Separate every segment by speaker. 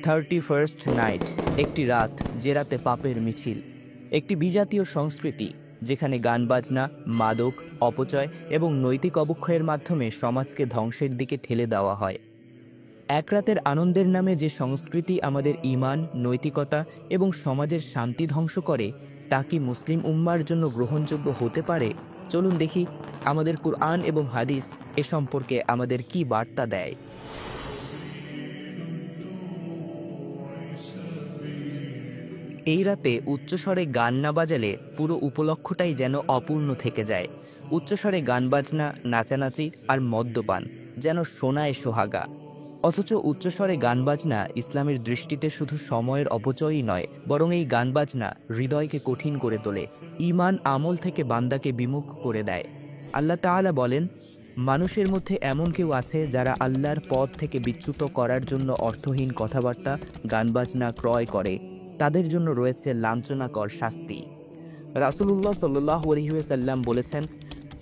Speaker 1: 31st night, একটি রাত যে রাতে পাপের মিছিল, একটি বিজাতীয় সংস্কৃতি যেখানে গান বাজনা, মাদক, অপচয় এবং নৈতিক অবক্ষয়ের মাধ্যমে সমাজকে ধ্বংসের দিকে ঠেলে দেওয়া হয়। এক রাতের আনন্দের নামে যে সংস্কৃতি আমাদের ঈমান, নৈতিকতা এবং সমাজের শান্তি ধ্বংস করে, তা কি মুসলিম উম্মার জন্য গ্রহণযোগ্য হতে পারে? চলুন দেখি আমাদের কুরআন এবং হাদিস এ সম্পর্কে আমাদের কি বার্তা দেয়। এই রাতে উচ্চস্বরে গান না বাজালে পুরো উপলক্ষটাই যেন অপূর্ণ থেকে যায়। উচ্চস্বরে গান বাজনা, নাচানাচি আর মদ্যপান যেন সোনায় সোহাগা। অথচ উচ্চস্বরে গান বাজনা ইসলামের দৃষ্টিতে শুধু সময়ের অপচয়ই নয়, বরং এই গান বাজনা হৃদয়কে কঠিন করে তোলে, ঈমান আমল থেকে বান্দাকে বিমুখ করে দেয়। আল্লাহ তাআলা বলেন, মানুষের মধ্যে এমন কেউ আছে যারা আল্লাহর পথ থেকে বিচ্যুত করার জন্য অর্থহীন কথাবার্তা, গান বাজনা ক্রয় করে। তাদের জন্য রয়েছে লাঞ্ছনাকর শাস্তি। রাসূলুল্লাহ সাল্লাল্লাহু আলাইহি ওয়াসাল্লাম বলেছেন,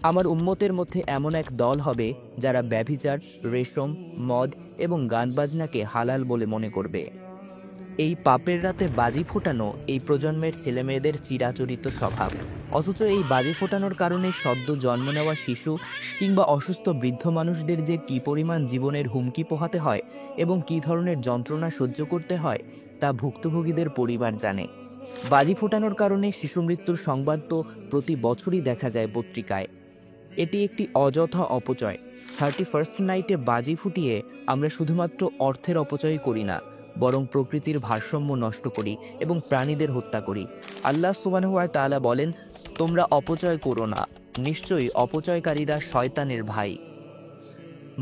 Speaker 1: আমার উম্মতের মধ্যে এমন এক দল হবে যারা ব্যভিচার, রেশম, মদ এবং গান বাজনাকে হালাল বলে মনে করবে। এই পাপের রাতে বাজি ফোটানো এই প্রজন্মের ছেলেমেয়েদের চিরাচরিত স্বভাব। অথচ এই বাজি ফোটানোর কারণে সদ্য জন্ম নেওয়া শিশু কিংবা অসুস্থ বৃদ্ধ মানুষদের যে কী পরিমাণ জীবনের হুমকি পোহাতে হয় এবং কী ধরনের যন্ত্রণা সহ্য করতে হয়, তা ভুক্তভোগীদের পরিবার জানে। বাজি ফোটানোর কারণে শিশু মৃত্যুর সংবাদ তো প্রতি বছরই দেখা যায় পত্রিকায়। এটি একটি অযথা অপচয়। 31st নাইটে বাজি ফুটিয়ে আমরা শুধুমাত্র অর্থের অপচয় করি না, বরং প্রকৃতির ভারসাম্য নষ্ট করি এবং প্রাণীদের হত্যা করি। আল্লাহ সুবহানাহু ওয়া তাআলা বলেন, তোমরা অপচয় করো না, নিশ্চয়ই অপচয়কারীরা শয়তানের ভাই।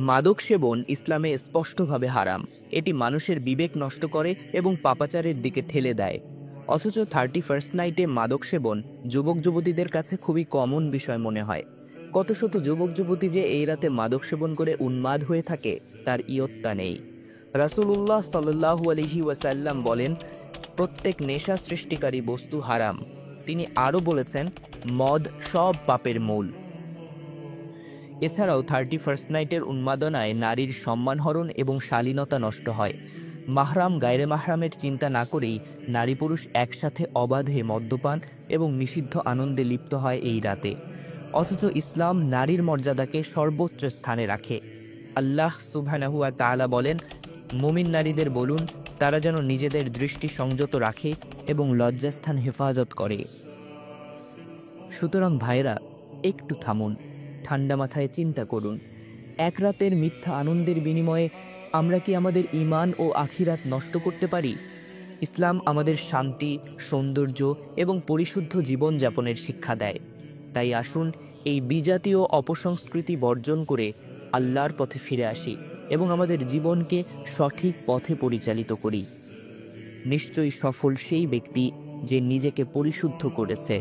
Speaker 1: মাদক সেবন ইসলামে স্পষ্টভাবে হারাম। এটি মানুষের বিবেক নষ্ট করে এবং পাপাচারের দিকে ঠেলে দেয়। অথচ 31st নাইটে মাদক সেবন যুবক যুবতীদের কাছে খুবই কমন বিষয় মনে হয়। কত শত যুবক যুবতী যে এই রাতে মাদক সেবন করে উন্মাদ হয়ে থাকে, তার ইয়ত্তা নেই। রাসূলুল্লাহ সাল্লাল্লাহু আলাইহি ওয়াসাল্লাম বলেন, প্রত্যেক নেশা সৃষ্টিকারী বস্তু হারাম। তিনি আরও বলেছেন, মদ সব পাপের মূল। এছাড়াও 31st নাইটের উন্মাদনায় নারীর সম্মানহরণ এবং শালীনতা নষ্ট হয়। মাহরাম গায়রে মাহরামের চিন্তা না করেই নারী পুরুষ একসাথে অবাধে মদ্যপান এবং নিষিদ্ধ আনন্দে লিপ্ত হয় এই রাতে। অথচ ইসলাম নারীর মর্যাদাকে সর্বোচ্চ স্থানে রাখে। আল্লাহ সুবহানাহু ওয়া তাআলা বলেন, মুমিন নারীদের বলুন তারা যেন নিজেদের দৃষ্টি সংযত রাখে এবং লজ্জাস্থান হেফাজত করে। সুতরাং ভাইরা, একটু থামুন, ঠান্ডা মাথায় চিন্তা করুন। এক রাতের মিথ্যা আনন্দের বিনিময়ে আমরা কি আমাদের ঈমান ও আখিরাত নষ্ট করতে পারি? ইসলাম আমাদের শান্তি, সৌন্দর্য এবং পরিশুদ্ধ জীবনযাপনের শিক্ষা দেয়। তাই আসুন এই বিজাতীয় অপসংস্কৃতি বর্জন করে আল্লাহর পথে ফিরে আসি এবং আমাদের জীবনকে সঠিক পথে পরিচালিত করি। নিশ্চয়ই সফল সেই ব্যক্তি যে নিজেকে পরিশুদ্ধ করেছে।